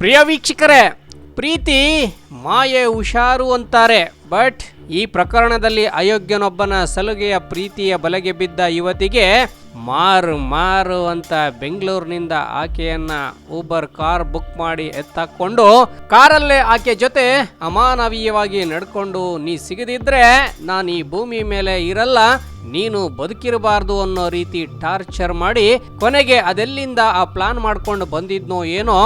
ಪ್ರಿಯ ವೀಕ್ಷಕರೇ, ಪ್ರೀತಿ ಮಾಯೆ ಹುಷಾರು ಅಂತಾರೆ. ಬಟ್ ಈ ಪ್ರಕರಣದಲ್ಲಿ ಅಯೋಗ್ಯನೊಬ್ಬನ ಸಲುಗೆಯ ಪ್ರೀತಿಯ ಬಲೆಗೆ ಬಿದ್ದ ಯುವತಿಗೆ ಮಾರು ಅಂತ ಬೆಂಗಳೂರಿನಿಂದ ಆಕೆಯನ್ನ ಊಬರ್ ಕಾರ್ ಬುಕ್ ಮಾಡಿ ಎತ್ತಾಕೊಂಡು ಕಾರಲ್ಲೇ ಆಕೆ ಜೊತೆ ಅಮಾನವೀಯವಾಗಿ ನಡ್ಕೊಂಡು ನೀ ಸಿಗದಿದ್ರೆ ನಾನು ಈ ಭೂಮಿ ಮೇಲೆ ಇರಲ್ಲ, ನೀನು ಬದುಕಿರಬಾರ್ದು ಅನ್ನೋ ರೀತಿ ಟಾರ್ಚರ್ ಮಾಡಿ ಕೊನೆಗೆ ಅದೆಲ್ಲಿಂದ ಆ ಪ್ಲಾನ್ ಮಾಡ್ಕೊಂಡು ಬಂದಿದ್ನೋ ಏನೋ,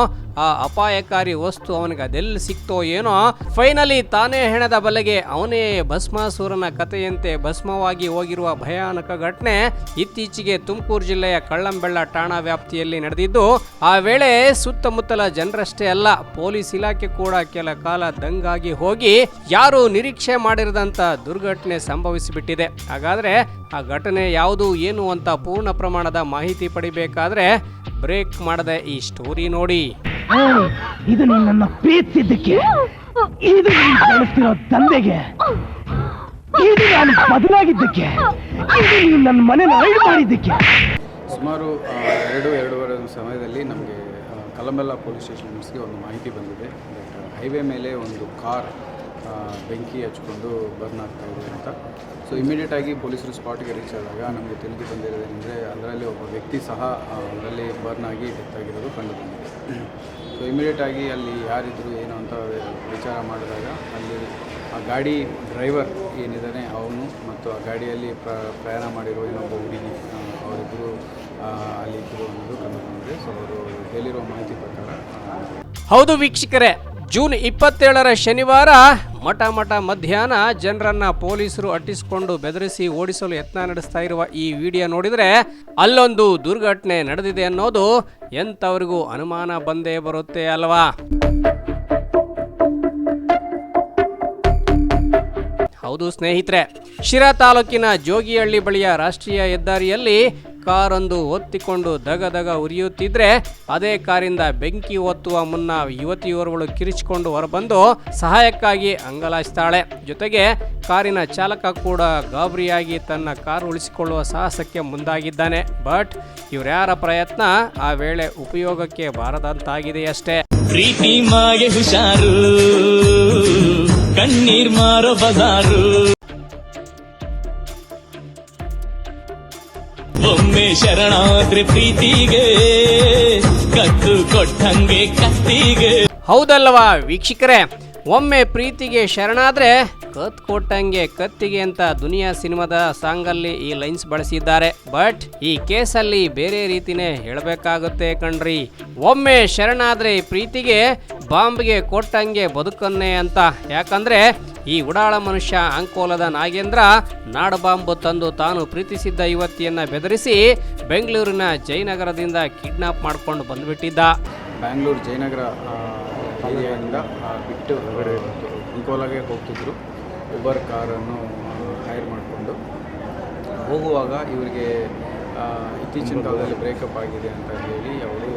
ಆ ಅಪಾಯಕಾರಿ ವಸ್ತು ಅವನಿಗೆ ಅದೆಲ್ಲಿ ಸಿಕ್ತೋ ಏನೋ, ಫೈನಲಿ ತಾನೇ ಹೆಣದ ಬಲೆಗೆ ಅವನೇ ಭಸ್ಮಾಸುರನ ಕಥೆಯಂತೆ ಭಸ್ಮವಾಗಿ ಹೋಗಿರುವ ಭಯಾನಕ ಘಟನೆ ಇತ್ತೀಚೆಗೆ ತುಮಕೂರು ಜಿಲ್ಲೆಯ ಕಳ್ಳಂಬೆಳ್ಳ ಠಾಣಾ ವ್ಯಾಪ್ತಿಯಲ್ಲಿ ನಡೆದಿದ್ದು, ಆ ವೇಳೆ ಸುತ್ತಮುತ್ತಲ ಜನರಷ್ಟೇ ಅಲ್ಲ, ಪೊಲೀಸ್ ಇಲಾಖೆ ಕೂಡ ಕೆಲ ಕಾಲ ದಂಗಾಗಿ ಹೋಗಿ ಯಾರು ನಿರೀಕ್ಷೆ ಮಾಡಿರದಂತ ದುರ್ಘಟನೆ ಸಂಭವಿಸಿಬಿಟ್ಟಿದೆ. ಹಾಗಾದ್ರೆ ಆ ಘಟನೆ ಯಾವುದು ಏನು ಅಂತ ಪೂರ್ಣ ಪ್ರಮಾಣದ ಮಾಹಿತಿ ಪಡಿಬೇಕಾದ್ರೆ ಬ್ರೇಕ್ ಮಾಡದೆ ಈ ಸ್ಟೋರಿ ನೋಡಿ. ಇದು ನನ್ನ ಪ್ರೀತಿಸಿದ್ದಕ್ಕೆ, ಇದು ಬೆಳೆಸ್ತಿರೋ ತಂದೆಗೆ, ಇದು ನಾನು ಬದಲಾಗಿದ್ದಕ್ಕೆ, ಇದು ನೀವು ನನ್ನ ಮನೆ ರೈಡ್ ಮಾಡಿದ್ದಕ್ಕೆ. ಸುಮಾರು 2-2:30 ಸಮಯದಲ್ಲಿ ನಮಗೆ ಕಲ್ಲಂಬೆಲ್ಲ ಪೊಲೀಸ್ ಸ್ಟೇಷನ್ಸ್ಗೆ ಒಂದು ಮಾಹಿತಿ ಬಂದಿದೆ. ಹೈವೇ ಮೇಲೆ ಒಂದು ಕಾರ್ ಬೆಂಕಿ ಹಚ್ಕೊಂಡು ಬರ್ನ್ ಆಗ್ತಾ ಇದೆ ಅಂತ. ಸೊ ಇಮಿಡಿಯೇಟಾಗಿ ಪೊಲೀಸರು ಸ್ಪಾಟ್ಗೆ ರೀಚ್ ಆದಾಗ ನಮಗೆ ತಿಳಿದು ಬಂದಿರೋದೇನೆಂದರೆ ಅದರಲ್ಲಿ ಒಬ್ಬ ವ್ಯಕ್ತಿ ಸಹ ಅದರಲ್ಲಿ ಬರ್ನ್ ಆಗಿ ಡೆತ್ ಆಗಿರೋದು ಕಂಡು ಬಂದಿದೆ. ಸೊ ಇಮಿಡಿಯೇಟಾಗಿ ಅಲ್ಲಿ ಯಾರಿದ್ರು ಏನು ಅಂತ ವಿಚಾರ ಮಾಡಿದಾಗ ಅಲ್ಲಿ ಆ ಗಾಡಿ ಡ್ರೈವರ್ ಏನಿದ್ದಾನೆ ಅವನು ಮತ್ತು ಆ ಗಾಡಿಯಲ್ಲಿ ಪ್ರಯಾಣ ಮಾಡಿರುವ ಇನ್ನೊಬ್ಬ ಹುಡುಗಿ ಅವರಿಬ್ಬರು ಅಲ್ಲಿ ಇದ್ದರು ಅನ್ನೋದು ಕಂಡು ಬಂದಿದೆ. ಸೊ ಅವರು ಹೇಳಿರೋ ಮಾಹಿತಿ ಪ್ರಕಾರ ಹೌದು ವೀಕ್ಷಕರೇ, ಜೂನ್ 27 ಶನಿವಾರ ಮಠ ಮಧ್ಯಾಹ್ನ ಜನರನ್ನ ಪೊಲೀಸರು ಅಟ್ಟಿಸಿಕೊಂಡು ಬೆದರಿಸಿ ಓಡಿಸಲು ಯತ್ನ ನಡೆಸ್ತಾ ಇರುವ ಈ ವಿಡಿಯೋ ನೋಡಿದ್ರೆ ಅಲ್ಲೊಂದು ದುರ್ಘಟನೆ ನಡೆದಿದೆ ಅನ್ನೋದು ಎಂತವರಿಗೂ ಅನುಮಾನ ಬಂದೇ ಬರುತ್ತೆ ಅಲ್ವಾ? ಹೌದು ಸ್ನೇಹಿತರೆ, ಶಿರಾ ತಾಲೂಕಿನ ಜೋಗಿಹಳ್ಳಿ ಬಳಿಯ ರಾಷ್ಟ್ರೀಯ ಹೆದ್ದಾರಿಯಲ್ಲಿ ಕಾರೊಂದು ಹೊತ್ತಿಕೊಂಡು ದಗ ಉರಿಯುತ್ತಿದ್ರೆ ಅದೇ ಕಾರಿಂದ ಬೆಂಕಿ ಹೊತ್ತುವ ಮುನ್ನ ಯುವತಿಯೋರ್ವಳು ಕಿರಿಚಿಕೊಂಡು ಹೊರಬಂದು ಸಹಾಯಕ್ಕಾಗಿ ಅಂಗಲಾಯಿಸ್ತಾಳೆ. ಜೊತೆಗೆ ಕಾರಿನ ಚಾಲಕ ಕೂಡ ಗಾಬರಿಯಾಗಿ ತನ್ನ ಕಾರು ಉಳಿಸಿಕೊಳ್ಳುವ ಸಾಹಸಕ್ಕೆ ಮುಂದಾಗಿದ್ದಾನೆ. ಬಟ್ ಇವರ್ಯಾರ ಪ್ರಯತ್ನ ಆ ವೇಳೆ ಉಪಯೋಗಕ್ಕೆ ಬಾರದಂತಾಗಿದೆಯಷ್ಟೇ. ಪ್ರೀತಿ ಮಾಗೆ ಹುಷಾರು, ಕಣ್ಣೀರ್ ಮಾರೋ ಬಜಾರು, ಒಮ್ಮೆ ಶರಣಾದ್ರೆ ಪ್ರೀತಿಗೆ, ಕತ್ತು ಕೊಟ್ಟಂಗೆ ಕತ್ತಿಗೆ. ಹೌದಲ್ವಾ ವೀಕ್ಷಕರೇ, ಒಮ್ಮೆ ಪ್ರೀತಿಗೆ ಶರಣಾದ್ರೆ ಕತ್ ಕೊಟ್ಟಂಗೆ ಕತ್ತಿಗೆ ಅಂತ ದುನಿಯಾ ಸಿನಿಮಾದ ಸಾಂಗಲ್ಲಿ ಈ ಲೈನ್ಸ್ ಬಳಸಿದ್ದಾರೆ. ಬಟ್ ಈ ಕೇಸಲ್ಲಿ ಬೇರೆ ರೀತಿನೇ ಹೇಳಬೇಕಾಗುತ್ತೆ ಕಣ್ರಿ. ಒಮ್ಮೆ ಶರಣಾದ್ರೆ ಪ್ರೀತಿಗೆ ಬಾಂಬ್ಗೆ ಕೊಟ್ಟಂಗೆ ಬದುಕನ್ನೇ ಅಂತ. ಯಾಕಂದ್ರೆ ಈ ಉಡಾಳ ಮನುಷ್ಯ ಅಂಕೋಲದ ನಾಗೇಂದ್ರ ನಾಡಬಾಂಬ್ ತಂದು ತಾನು ಪ್ರೀತಿಸಿದ್ದ ಯುವತಿಯನ್ನ ಬೆದರಿಸಿ ಬೆಂಗಳೂರಿನ ಜಯನಗರದಿಂದ ಕಿಡ್ನಾಪ್ ಮಾಡ್ಕೊಂಡು ಬಂದ್ಬಿಟ್ಟಿದ್ದ. ಬ್ಯಾಂಗ್ಳೂರು ಜಯನಗರ ಏರಿಯಾದಿಂದ ಬಿಟ್ಟು ಅಂಕೋಲಾಗೆ ಹೋಗ್ತಿದ್ರು. ಉಬರ್ ಕಾರನ್ನು ಹೈರ್ ಮಾಡಿಕೊಂಡು ಹೋಗುವಾಗ ಇವರಿಗೆ ಇತ್ತೀಚಿನ ಕಾಲದಲ್ಲಿ ಬ್ರೇಕಪ್ ಆಗಿದೆ ಅಂತ ಹೇಳಿ ಅವರು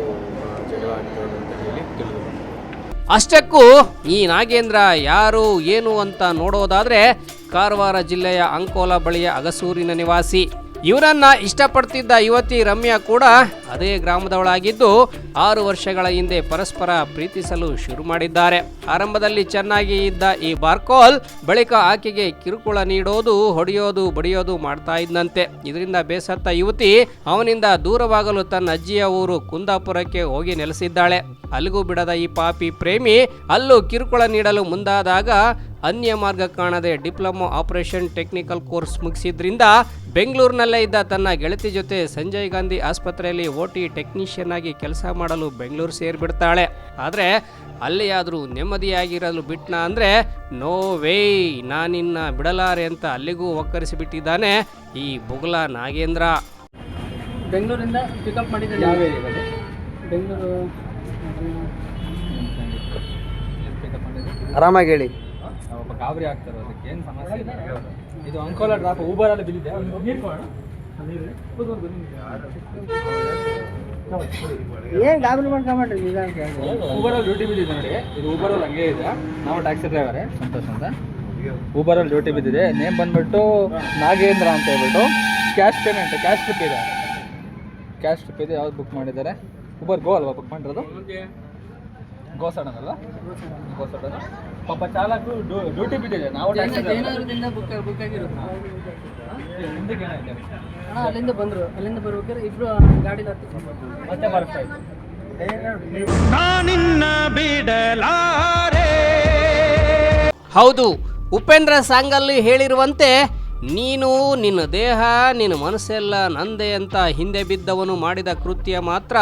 ಜಗಳ ಆಗ್ತಾರೆ ಅಂತ ಹೇಳಿ ತಿಳಿದು ಬಂದರು. ಅಷ್ಟಕ್ಕೂ ಈ ನಾಗೇಂದ್ರ ಯಾರು ಏನು ಅಂತ ನೋಡೋದಾದ್ರೆ ಕಾರವಾರ ಜಿಲ್ಲೆಯ ಅಂಕೋಲ ಬಳಿಯ ಅಗಸೂರಿನ ನಿವಾಸಿ. ಇವರನ್ನ ಇಷ್ಟಪಡ್ತಿದ್ದ ಯುವತಿ ರಮ್ಯಾ ಕೂಡ ಅದೇ ಗ್ರಾಮದವಳಾಗಿದ್ದು 6 ವರ್ಷಗಳ ಹಿಂದೆ ಪರಸ್ಪರ ಪ್ರೀತಿಸಲು ಶುರು ಮಾಡಿದ್ದಾರೆ. ಆರಂಭದಲ್ಲಿ ಚೆನ್ನಾಗಿ ಇದ್ದ ಈ ಬಾರ್ಕೋಲ್ ಬಳಿಕ ಆಕೆಗೆ ಕಿರುಕುಳ ನೀಡೋದು, ಹೊಡೆಯೋದು, ಬಡಿಯೋದು ಮಾಡ್ತಾ ಇದ್ದಂತೆ. ಇದರಿಂದ ಬೇಸತ್ತ ಯುವತಿ ಅವನಿಂದ ದೂರವಾಗಲು ತನ್ನ ಅಜ್ಜಿಯ ಊರು ಕುಂದಾಪುರಕ್ಕೆ ಹೋಗಿ ನೆಲೆಸಿದ್ದಾಳೆ. ಅಲ್ಲಿಗೂ ಬಿಡದ ಈ ಪಾಪಿ ಪ್ರೇಮಿ ಅಲ್ಲೂ ಕಿರುಕುಳ ನೀಡಲು ಮುಂದಾದಾಗ ಅನ್ಯ ಮಾರ್ಗ ಕಾಣದೆ ಡಿಪ್ಲೊಮಾ ಆಪರೇಷನ್ ಟೆಕ್ನಿಕಲ್ ಕೋರ್ಸ್ ಮುಗಿಸಿದ್ರಿಂದ ಬೆಂಗಳೂರಿನಲ್ಲೇ ಇದ್ದ ತನ್ನ ಗೆಳತಿ ಜೊತೆ ಸಂಜಯ್ ಗಾಂಧಿ ಆಸ್ಪತ್ರೆಯಲ್ಲಿ OT ಟೆಕ್ನಿಷಿಯನ್ ಆಗಿ ಕೆಲಸ ಮಾಡಲು ಬೆಂಗಳೂರು ಸೇರಿಬಿಡ್ತಾಳೆ. ಆದರೆ ಅಲ್ಲಿಯಾದರೂ ನೆಮ್ಮದಿಯಾಗಿರಲು ಬಿಟ್ನ ಅಂದರೆ ನೋ ವೇ, ನಾನಿನ್ನ ಬಿಡಲಾರೆ ಅಂತ ಅಲ್ಲಿಗೂ ಒಕ್ಕರಿಸಿಬಿಟ್ಟಿದ್ದಾನೆ ಈ ಬುಗ್ಲ ನಾಗೇಂದ್ರ. ಬೆಂಗಳೂರಿಂದ ಪಿಕಪ್ ಮಾಡಿದ್ರೆ ಯಾವ ಏರಿಯಾದಲ್ಲಿ? ಬೆಂಗಳೂರು ಆರಾಮಾಗಿ ಹೇಳಿ. ಒಬ್ಬ ಗಾಬರಿ ಆಗ್ತಾರೆ, ಅದಕ್ಕೆ ಏನು ಸಮಸ್ಯೆ ಇಲ್ಲ. ಇದು ಅಂಕೋಲ ಡ್ರಾಪ್ ಊಬರಲ್ಲಿ ಬಿದ್ದಿದೆ. ಏನು ಗಾಬರಿ ಮಾಡ್ಕೊಂಡ್ರಿ? ಊಬರಲ್ಲಿ ಡ್ಯೂಟಿ ಬಿದ್ದಿದೆ ನೋಡಿ. ಇದು ಊಬರಲ್ಲಿ ಹಂಗೆ ಇದೆ. ನಾವು ಟ್ಯಾಕ್ಸಿ ಡ್ರೈವರೇ, ಸಂತೋಷ್ ಅಂತ. ಊಬರಲ್ಲಿ ಡ್ಯೂಟಿ ಬಿದ್ದಿದೆ. ನೇಮ್ ಬಂದ್ಬಿಟ್ಟು ನಾಗೇಂದ್ರ ಅಂತ ಹೇಳ್ಬಿಟ್ಟು. ಕ್ಯಾಶ್ ಪೇಮೆಂಟ್, ಕ್ಯಾಶ್ ಟ್ರಿಪ್ ಇದೆ. ಯಾವ್ದು ಬುಕ್ ಮಾಡಿದ್ದಾರೆ? ಊಬರ್ ಗೋ ಅಲ್ವಾ ಬುಕ್ ಮಾಡಿರೋದು? ಗೋಸಡನ್ ಅಲ್ಲ, ಗೋಸಡನ್ ಪಾಪ ಚಾಲಕು ಡ್ಯೂಟಿ ಬಿದ್ದಿದೆ. ನಾವು ಜಯನಗರದಿಂದ ಬುಕ್ ಆಗಿರುತ್ತೆ. ಹಿಂದಕ್ಕೆ ಏನಾಯ್ತು? ಅಲ್ಲಿಂದ ಬಂದರು, ಅಲ್ಲಿಂದ ಬರ್ಬೇಕಾದ್ರೆ ಇಬ್ರು ಗಾಡಿಲಿ ಹತ್ತಿ ಮತ್ತೆ ಬರ್ತಾ ಇತ್ತು. ಹೌದು, ಉಪೇಂದ್ರ ಸಾಂಗಲ್ಲಿ ಹೇಳಿರುವಂತೆ ನೀನು ನಿನ್ನ ದೇಹ ನಿನ್ನ ಮನಸ್ಸೆಲ್ಲ ನಂದೆ ಅಂತ ಹಿಂದೆ ಬಿದ್ದವನು ಮಾಡಿದ ಕೃತ್ಯ ಮಾತ್ರ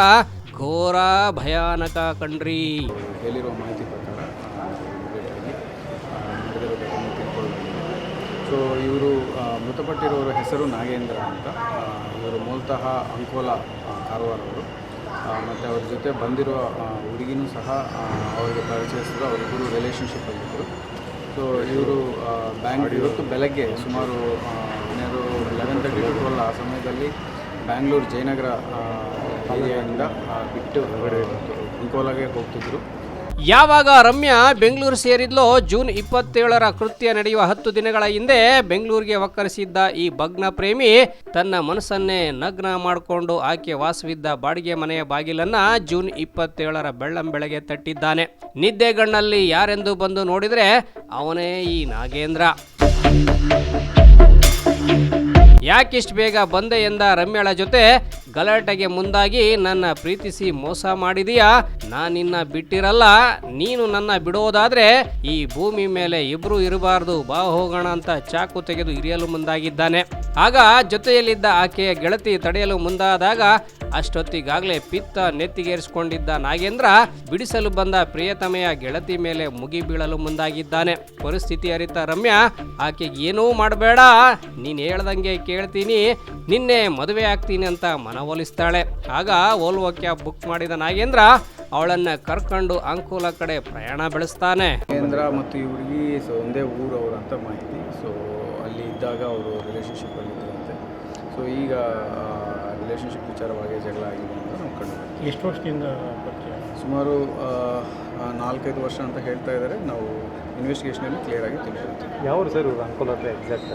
ಘೋರ ಭಯಾನಕ ಕಣ್ರಿ. ಹೇಳಿರುವ ಮಾಹಿತಿ ಪ್ರಕಾರ ನಡೆದಿರೋ ಘಟನೆ ತಿಳ್ಕೊಳ್ಳಲಾಗಿದೆ. ಸೊ ಇವರು ಮೃತಪಟ್ಟಿರೋರ ಹೆಸರು ನಾಗೇಂದ್ರ ಅಂತ. ಇವರು ಮೂಲತಃ ಅಂಕೋಲ ಕಾರವಾರ ಅವರು. ಮತ್ತು ಅವ್ರ ಜೊತೆ ಬಂದಿರುವ ಹುಡುಗಿನೂ ಸಹ ಅವರಿಗೆ ಪರಿಚಯಿಸಿದ್ರು. ಅವರಿಬ್ಬರು ರಿಲೇಷನ್ಶಿಪ್ಪಲ್ಲಿದ್ದರು. ಸೊ ಇವರು ಇವತ್ತು ಬೆಳಗ್ಗೆ ಸುಮಾರು 11:30 to 12 ಆ ಸಮಯದಲ್ಲಿ ಬ್ಯಾಂಗ್ಳೂರು ಜಯನಗರ ಏರಿಯಾದಿಂದ ಬಿಟ್ಟು ಅಂಕೋಲಾಗೆ ಹೋಗ್ತಿದ್ರು. ಯಾವಾಗ ರಮ್ಯಾ ಬೆಂಗಳೂರು ಸೇರಿದ್ಲೋ ಜೂನ್ 27ರ ಕೃತ್ಯ ನಡೆಯುವ 10 ದಿನಗಳ ಹಿಂದೆ ಬೆಂಗಳೂರಿಗೆ ಒಕ್ಕರಿಸಿದ್ದ ಈ ಭಗ್ನ ಪ್ರೇಮಿ ತನ್ನ ಮನಸ್ಸನ್ನೇ ನಗ್ನ ಮಾಡಿಕೊಂಡು ಆಕೆ ವಾಸವಿದ್ದ ಬಾಡಿಗೆ ಮನೆಯ ಬಾಗಿಲನ್ನ ಜೂನ್ 27ರ ಬೆಳ್ಳಂಬೆಳಗ್ಗೆ ತಟ್ಟಿದ್ದಾನೆ. ನಿದ್ದೆಗಣ್ಣಲ್ಲಿ ಯಾರೆಂದು ಬಂದು ನೋಡಿದ್ರೆ ಅವನೇ ಈ ನಾಗೇಂದ್ರ. ಯಾಕಿಷ್ಟು ಬೇಗ ಬಂದೆ ಎಂದ ರಮ್ಯಾಳ ಜೊತೆ ಗಲಾಟೆಗೆ ಮುಂದಾಗಿ ನನ್ನ ಪ್ರೀತಿಸಿ ಮೋಸ ಮಾಡಿದೀಯಾ, ನಾನಿನ್ನ ಬಿಟ್ಟಿರಲ್ಲ, ನೀನು ನನ್ನ ಬಿಡೋದಾದ್ರೆ ಈ ಭೂಮಿ ಮೇಲೆ ಇಬ್ರು ಇರಬಾರ್ದು, ಬಾ ಹೋಗೋಣ ಅಂತ ಚಾಕು ತೆಗೆದು ಇರಿಯಲು ಮುಂದಾಗಿದ್ದಾನೆ. ಆಗ ಜೊತೆಯಲ್ಲಿದ್ದ ಆಕೆಯ ಗೆಳತಿ ತಡೆಯಲು ಮುಂದಾದಾಗ ಅಷ್ಟೊತ್ತಿಗಾಗಲೇ ಪಿತ್ತ ನೆತ್ತಿಗೇರಿಸಿಕೊಂಡಿದ್ದ ನಾಗೇಂದ್ರ ಬಿಡಿಸಲು ಬಂದ ಪ್ರಿಯತಮೆಯ ಗೆಳತಿ ಮೇಲೆ ಮುಗಿ ಬೀಳಲು ಮುಂದಾಗಿದ್ದಾನೆ. ಪರಿಸ್ಥಿತಿ ಅರಿತ ರಮ್ಯಾ ಆಕೆಗೆ ಏನೂ ಮಾಡಬೇಡ, ನೀನು ಹೇಳ್ದಂಗೆ ಕೇಳ್ತೀನಿ, ನಿನ್ನೆ ಮದುವೆ ಆಗ್ತೀನಿ ಅಂತ ಮನವೊಲಿಸ್ತಾಳೆ. ಆಗ ಓಲ್ವೋ ಕ್ಯಾಬ್ ಬುಕ್ ಮಾಡಿದ ನಾಗೇಂದ್ರ ಅವಳನ್ನ ಕರ್ಕೊಂಡು ಅಂಕೋಲ ಕಡೆ ಪ್ರಯಾಣ ಬೆಳೆಸ್ತಾನೆ. ನಾಗೇಂದ್ರ ಮತ್ತು ಈ ಹುಡುಗಿ ಒಂದೇ ಊರವರು ಅಂತ ಮಾಹಿತಿ. ಸೊ ಅಲ್ಲಿ ಇದ್ದಾಗ ಅವರು ರಿಲೇಷನ್ಶಿಪ್ಪಲ್ಲಿ ಇದ್ದರಂತೆ. ಸೊ ಈಗ ರಿಲೇಷನ್ಶಿಪ್ ವಿಚಾರವಾಗಿ ಜಗಳ ಆಗಿದೆ ಅಂತ ನಾವು ಕಂಡು. ಎಷ್ಟು ವರ್ಷದಿಂದ ಸುಮಾರು 4-5 ವರ್ಷ ಅಂತ ಹೇಳ್ತಾ ಇದ್ದಾರೆ. ನಾವು ಇನ್ವೆಸ್ಟಿಗೇಷನಲ್ಲಿ ಕ್ಲಿಯರಾಗಿ ತಿಳಿಸಿರ್ತೀವಿ. ಯಾವ ಸರ್ ಅಂಕೋಲ ಹತ್ರ ಎಕ್ಸಾಕ್ಟ್?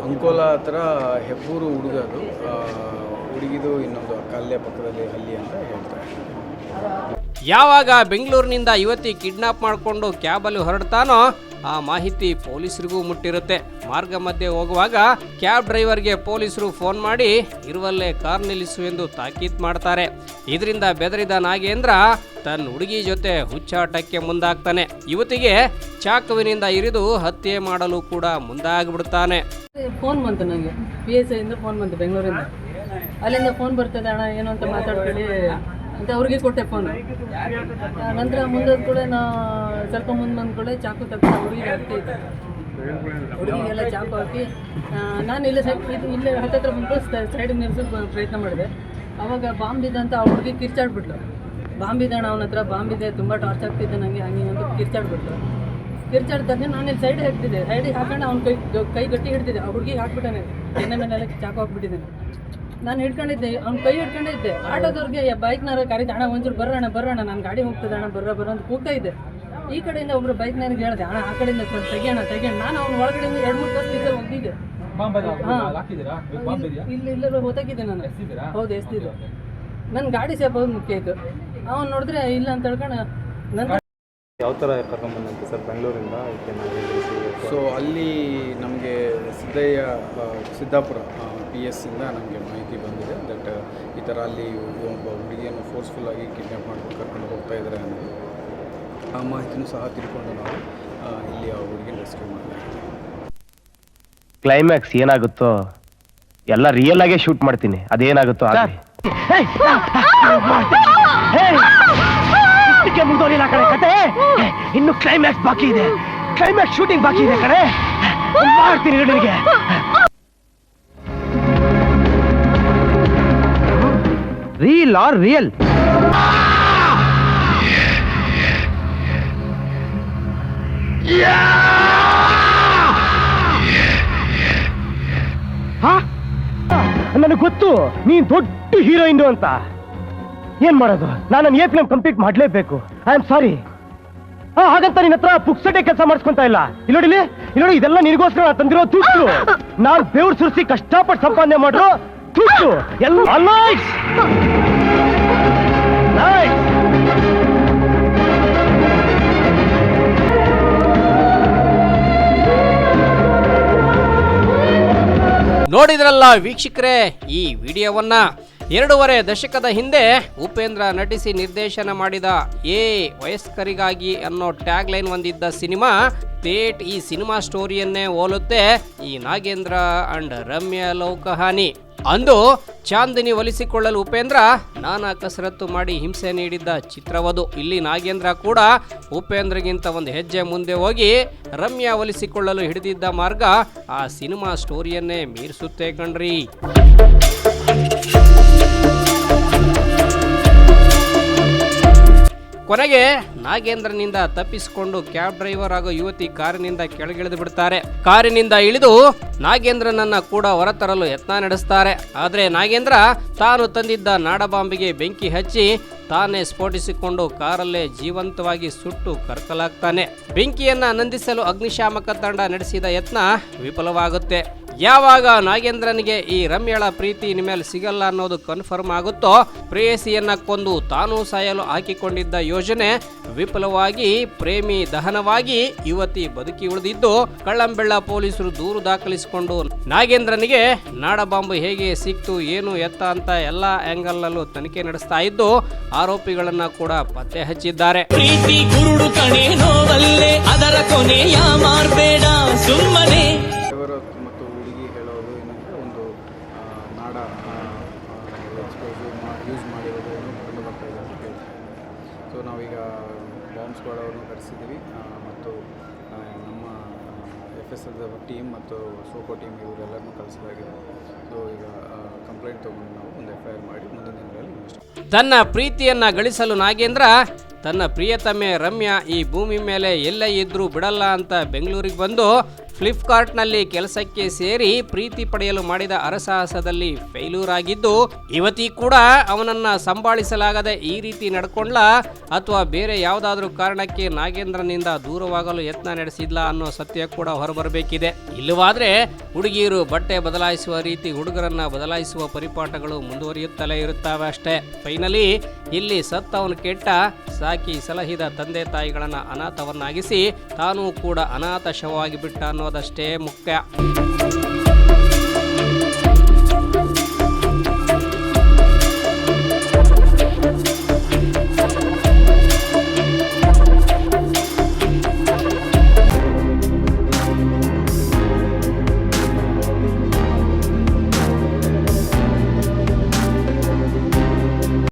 ಅಂಕೋಲ ಹತ್ರ ಹೆಬ್ಬೂರು ಹುಡುಗದು, ಹುಡುಗಿದು ಇನ್ನೊಂದು ಅಲ್ಲೇ ಪಕ್ಕದಲ್ಲಿ ಹಳ್ಳಿ ಅಂತ ಹೇಳ್ತಾರೆ. ಯಾವಾಗ ಬೆಂಗಳೂರಿನಿಂದ ಯುವತಿ ಕಿಡ್ನಾಪ್ ಮಾಡಿಕೊಂಡು ಕ್ಯಾಬಲ್ಲಿ ಹೊರಡ್ತಾನೋ ಆ ಮಾಹಿತಿ ಪೊಲೀಸರಿಗೂ ಮುಟ್ಟಿರುತ್ತೆ. ಮಾರ್ಗ ಮಧ್ಯೆ ಹೋಗುವಾಗ ಕ್ಯಾಬ್ ಡ್ರೈವರ್ಗೆ ಪೊಲೀಸರು ಫೋನ್ ಮಾಡಿ ಇರುವಲ್ಲೇ ಕಾರ್ ನಿಲ್ಲಿಸು ಎಂದು ತಾಕೀತ್ ಮಾಡ್ತಾರೆ. ಇದರಿಂದ ಬೆದರಿದ ನಾಗೇಂದ್ರ ತನ್ನ ಹುಡುಗಿ ಜೊತೆ ಹುಚ್ಚಾಟಕ್ಕೆ ಮುಂದಾಗ್ತಾನೆ. ಯುವತಿಗೆ ಚಾಕುವಿನಿಂದ ಇರಿದು ಹತ್ಯೆ ಮಾಡಲು ಕೂಡ ಮುಂದಾಗ್ಬಿಡ್ತಾನೆ. ಫೋನ್ ಬಂತು ನನಗೆ, PSI ಇಂದ ಫೋನ್ ಬಂತು ಬೆಂಗಳೂರಿಂದ. ಅಲ್ಲಿಂದ ಫೋನ್ ಬರ್ತದೆ, ಅಣ್ಣ ಏನು ಅಂತ ಮಾತಾಡ್ಕೊಳ್ಳಿ ಅಂತ ಅವ್ರಿಗೆ ಕೊಟ್ಟೆ ಫೋನ್. ನಂತರ ಮುಂದೆ ಕೂಡ ಸ್ವಲ್ಪ ಮುಂದೆ ಬಂದ ಕೂಡ ಚಾಕು ತಗೊಂಡು ಹುಡುಗಿಗೆ ಹಾಕ್ತಿದ್ದೆ. ಹುಡುಗಿಗೆಲ್ಲ ಚಾಕು ಹಾಕಿ ನಾನು ಇಲ್ಲೇ ಇಲ್ಲೇ ಹತ್ತತ್ರ ಬಂದು ಸೈಡಿಗೆ ನಿಲ್ಸೋಕೆ ಪ್ರಯತ್ನ ಮಾಡಿದೆ. ಆವಾಗ ಬಾಂಬಿದೆ ಅಂತ ಆ ಹುಡುಗಿ ಕಿರ್ಚಾಡ್ಬಿಟ್ಲು. ಬಾಂಬಿದಣ್ಣ ಅವನ ಹತ್ರ, ಬಾಂಬಿದೆ, ತುಂಬ ಟಾರ್ಚ್ ಆಗ್ತಿದ್ದೆ ನನಗೆ, ಹಂಗೆ ಅಂತ ಕಿರ್ಚಾಡ್ಬಿಟ್ಲು. ಕಿರ್ಚಾಡ್ತಾನೆ ನಾನು ಇಲ್ಲಿ ಸೈಡಿಗೆ ಹಾಕ್ತಿದ್ದೆ. ಸೈಡಿಗೆ ಹಾಕೊಂಡು ಅವ್ನ ಕೈ ಗಟ್ಟಿ ಹಿಡ್ತಿದ್ದೆ. ಆ ಹುಡುಗಿಗೆ ಹಾಕ್ಬಿಟ್ಟಾನೆ, ಎಣ್ಣೆ ಮೇಲೆಲ್ಲ ಚಾಕು ಹಾಕ್ಬಿಟ್ಟಿದ್ದಾನೆ. ನಾನು ಹಿಡ್ಕೊಂಡಿದ್ದೆ, ಅವ್ನ ಕೈ ಹಿಡ್ಕೊಂಡಿದ್ದೆ. ಆಟೋದವ್ರಿಗೆ ಬೈಕ್ನವ್ರು ಕರೀದೆ, ಅಣ್ಣ ಒಂಚೂರು ಬರೋಣ ನಾನು ಗಾಡಿ ಹೋಗ್ತದೆ ಅಣ್ಣ, ಬರೋ ಅಂತ ಕೂಗ್ತಾ ಇದ್ದೆ. ಈ ಕಡೆಯಿಂದ ಒಬ್ರು ಬೈಕ್ನವ್ರಿಗೆ ಹೇಳಿದೆ, ಅಣ್ಣ ಆ ಕಡೆಯಿಂದ ತೆಗಿಯೋಣ. ನಾನು ಅವ್ನ ಒಳಗಡೆಯಿಂದ 2-3 ತಾಸು ಇದ್ದೆ ಹೋಗಿದ್ದೆ. ಇಲ್ಲ ಹೊತ್ತಾಗಿದ್ದೆ ನಾನು. ಹೌದು, ಎಸ್ತಿದ್ದೆ. ನನ್ನ ಗಾಡಿ ಸೇಫ್ ಹೋಗಿ ಮುಖ್ಯ ಆಯಿತು. ಅವ್ನು ನೋಡಿದ್ರೆ ಇಲ್ಲ ಅಂತ ಹೇಳ್ಕೊಂಡು ನನ್ನ ಯಾವ ಥರ ಕರ್ಕೊಂಡ್ಬಂದಂತೆ ಸರ್ ಬೆಂಗಳೂರಿಂದ? ಸೊ ಅಲ್ಲಿ ನಮಗೆ ಸಿದ್ದಾಪುರ PS ಇಂದ ನಮಗೆ ಮಾಹಿತಿ ಬಂದಿದೆ ದಟ್ ಈ ಥರ ಅಲ್ಲಿ ಒಬ್ಬ ಹುಡುಗಿಯನ್ನು ಫೋರ್ಸ್ಫುಲ್ಲಾಗಿ ಕಿಡ್ನಾಪ್ ಮಾಡ್ಕೊಂಡು ಕರ್ಕೊಂಡು ಹೋಗ್ತಾ ಇದ್ದಾರೆ ಅನ್ನೋದು. ಆ ಮಾಹಿತಿನೂ ಸಹ ತಿಳ್ಕೊಂಡು ನಾವು ಇಲ್ಲಿ ಆ ಹುಡುಗಿನ ರೆಸ್ಕ್ಯೂ ಮಾಡಲಾಗಿದೆ. ಕ್ಲೈಮ್ಯಾಕ್ಸ್ ಏನಾಗುತ್ತೋ ಎಲ್ಲ ರಿಯಲ್ ಆಗೇ ಶೂಟ್ ಮಾಡ್ತೀನಿ, ಅದೇನಾಗುತ್ತೋ ಆಗಲಿ. ಮುಗಿದೋರಿಲ್ಲ ಕಡೆ ಕತೆ, ಇನ್ನು ಕ್ಲೈಮ್ಯಾಕ್ಸ್ ಬಾಕಿ ಇದೆ. ಕ್ಲೈಮ್ಯಾಕ್ಸ್ ಶೂಟಿಂಗ್ ಬಾಕಿ ಇದೆ ಕಡೆ, ಮಾಡ್ತೀನಿ ನಿನಗೆ. Reel or real? ನನಗೆ ಗೊತ್ತು ನೀನ್ ದೊಡ್ಡ ಹೀರೋಯಿನ್ ಅಂತ. ಏನ್ ಮಾಡೋದು, ನಾನು ನನ್ನ A-film ಕಂಪ್ಲೀಟ್ ಮಾಡ್ಲೇಬೇಕು. I am sorry. ಹಾಗಂತ ನಿನ್ನ ಹತ್ರ ಪುಕ್ಸಟೆ ಕೆಲಸ ಮಾಡಿಸ್ಕೊಂತ ಇಲ್ಲ. ಇಲ್ಲಿ ಇದೆಲ್ಲ ನಿನಗೋಸ್ಕರ ನಾನು ತಂದಿರೋ ದುಡ್ಡು. ನಾನು ಬೆವ್ರು ಸುರಿಸಿ ಕಷ್ಟಪಟ್ಟು ಸಂಪಾದನೆ ಮಾಡಿರೋ ದುಡ್ಡು ಎಲ್ಲ ನೋಡಿದ್ರಲ್ಲ ವೀಕ್ಷಕರೇ ಈ ವಿಡಿಯೋವನ್ನ. 2.5 ದಶಕದ ಹಿಂದೆ ಉಪೇಂದ್ರ ನಟಿಸಿ ನಿರ್ದೇಶನ ಮಾಡಿದ ವಯಸ್ಕರಿಗಾಗಿ ಅನ್ನೋ ಟ್ಯಾಗ್ ಲೈನ್ ಹೊಂದಿದ್ದ ಸಿನಿಮಾ ಥೇಟ್ ಈ ಸಿನಿಮಾ ಸ್ಟೋರಿಯನ್ನೇ ಹೋಲುತ್ತೆ ಈ ನಾಗೇಂದ್ರ ಅಂಡ್ ರಮ್ಯಾ ಲವ್ ಕಹಾನಿ. ಅಂದು ಚಾಂದಿನಿ ಒಲಿಸಿಕೊಳ್ಳಲು ಉಪೇಂದ್ರ ನಾನಾ ಕಸರತ್ತು ಮಾಡಿ ಹಿಂಸೆ ನೀಡಿದ್ದ ಚಿತ್ರವದು. ಇಲ್ಲಿ ನಾಗೇಂದ್ರ ಕೂಡ ಉಪೇಂದ್ರಗಿಂತ ಒಂದು ಹೆಜ್ಜೆ ಮುಂದೆ ಹೋಗಿ ರಮ್ಯಾ ಒಲಿಸಿಕೊಳ್ಳಲು ಹಿಡಿದಿದ್ದ ಮಾರ್ಗ ಆ ಸಿನಿಮಾ ಸ್ಟೋರಿಯನ್ನೇ ಮೀರಿಸುತ್ತೆ ಕಣ್ರಿ. ಕೊನೆಗೆ ನಾಗೇಂದ್ರನಿಂದ ತಪ್ಪಿಸಿಕೊಂಡು ಕ್ಯಾಬ್ ಡ್ರೈವರ್ ಹಾಗೂ ಯುವತಿ ಕಾರಿನಿಂದ ಕೆಳಗಿಳಿದು ಬಿಡ್ತಾರೆ. ಕಾರಿನಿಂದ ಇಳಿದು ನಾಗೇಂದ್ರನನ್ನ ಕೂಡ ಹೊರತರಲು ಯತ್ನ ನಡೆಸ್ತಾರೆ. ಆದರೆ ನಾಗೇಂದ್ರ ತಾನು ತಂದಿದ್ದ ನಾಡಬಾಂಬಿಗೆ ಬೆಂಕಿ ಹಚ್ಚಿ ತಾನೇ ಸ್ಫೋಟಿಸಿಕೊಂಡು ಕಾರಲ್ಲೇ ಜೀವಂತವಾಗಿ ಸುಟ್ಟು ಕರಕಲಾಗ್ತಾನೆ. ಬೆಂಕಿಯನ್ನ ನಂದಿಸಲು ಅಗ್ನಿಶಾಮಕ ತಂಡ ನಡೆಸಿದ ಯತ್ನ ವಿಫಲವಾಗುತ್ತೆ. ಯಾವಾಗ ನಾಗೇಂದ್ರನಿಗೆ ಈ ರಮ್ಯಾಳ ಪ್ರೀತಿ ಇನ್ಮೇಲೆ ಸಿಗಲ್ಲ ಅನ್ನೋದು ಕನ್ಫರ್ಮ್ ಆಗುತ್ತೋ, ಪ್ರೇಯಸಿಯನ್ನ ಕೊಂದು ತಾನೂ ಸಾಯಲು ಹಾಕಿಕೊಂಡಿದ್ದ ಯೋಜನೆ ವಿಫಲವಾಗಿ ಪ್ರೇಮಿ ದಹನವಾಗಿ ಯುವತಿ ಬದುಕಿ ಉಳಿದಿದ್ದು, ಕಳ್ಳಂಬೆಳ್ಳ ಪೊಲೀಸರು ದೂರು ದಾಖಲಿಸಿಕೊಂಡು ನಾಗೇಂದ್ರನಿಗೆ ನಾಡಬಾಂಬು ಹೇಗೆ ಸಿಕ್ತು ಏನು ಎತ್ತ ಅಂತ ಎಲ್ಲಾ ಆಂಗಲ್ ನಲ್ಲೂ ತನಿಖೆ ನಡೆಸ್ತಾ ಇದ್ದು ಆರೋಪಿಗಳನ್ನ ಕೂಡ ಪತ್ತೆ ಹಚ್ಚಿದ್ದಾರೆ. ಪ್ರೀತಿ ಕುರುಡು ಕಣೆ ನೋವಲ್ಲೇ ಅದರ ಕೊನೆಯ ಮಾರ್ಬೇಡ ಸುಮ್ಮನೆ. ಮತ್ತು ಹುಡುಗಿ ಹೇಳೋದು ಏನಂದರೆ ಒಂದು ನಾಡ ಯೂಸ್ ಮಾಡಿರೋದು ಕಂಡು ಬರ್ತಾ ಇದೆ ಅಂತ ಹೇಳ್ತಾರೆ. ಸೊ ನಾವೀಗ ಬಾಂಬ್ ಸ್ಕ್ವಾಡ್ ಅವ್ರನ್ನೂ ಕರೆಸಿದ್ದೀವಿ ಮತ್ತು ನಮ್ಮ FSL ಟೀಮ್ ಮತ್ತು ಸೋಕೋ ಟೀಮ್ ಇವರೆಲ್ಲರನ್ನೂ ಕಳಿಸಲಾಗಿದೆ. ಸೊ ಈಗ ಕಂಪ್ಲೇಂಟ್ ತೊಗೊಂಡು ನಾವು ಒಂದು FIR ಮಾಡಿ ಮುಂದಿನ ದಿನಗಳಲ್ಲಿ ತನ್ನ ಪ್ರೀತಿಯನ್ನ ಗಳಿಸಲು ನಾಗೇಂದ್ರ ತನ್ನ ಪ್ರಿಯತಮೆ ರಮ್ಯಾ ಈ ಭೂಮಿ ಮೇಲೆ ಎಲ್ಲೇ ಇದ್ರೂ ಬಿಡಲ್ಲ ಅಂತ ಬೆಂಗಳೂರಿಗೆ ಬಂದು ಫ್ಲಿಪ್ಕಾರ್ಟ್ನಲ್ಲಿ ಕೆಲಸಕ್ಕೆ ಸೇರಿ ಪ್ರೀತಿ ಪಡೆಯಲು ಮಾಡಿದ ಅರಸಾಹಸದಲ್ಲಿ ಫೇಲ್ಯೂರ್ ಆಗಿದ್ದು, ಯುವತಿ ಕೂಡ ಅವನನ್ನ ಸಂಭಾಳಿಸಲಾಗದೆ ಈ ರೀತಿ ನಡ್ಕೊಂಡ್ಲ ಅಥವಾ ಬೇರೆ ಯಾವುದಾದ್ರೂ ಕಾರಣಕ್ಕೆ ನಾಗೇಂದ್ರನಿಂದ ದೂರವಾಗಲು ಯತ್ನ ನಡೆಸಿದ್ಲ ಅನ್ನೋ ಸತ್ಯ ಕೂಡ ಹೊರಬರಬೇಕಿದೆ. ಇಲ್ಲವಾದ್ರೆ ಹುಡುಗಿಯರು ಬಟ್ಟೆ ಬದಲಾಯಿಸುವ ರೀತಿ ಹುಡುಗರನ್ನ ಬದಲಾಯಿಸುವ ಪರಿಪಾಠಗಳು ಮುಂದುವರಿಯುತ್ತಲೇ ಇರುತ್ತವೆ ಅಷ್ಟೇ. ಫೈನಲಿ ಇಲ್ಲಿ ಸತ್ತವನು ಕೆಟ್ಟ, ಸಾಕಿ ಸಲಹಿದ ತಂದೆ ತಾಯಿಗಳನ್ನ ಅನಾಥವನ್ನಾಗಿಸಿ ತಾನೂ ಕೂಡ ಅನಾಥ ಶವವಾಗಿ ಬಿಟ್ಟ ಅನ್ನೋದಷ್ಟೇ ಮುಖ್ಯ.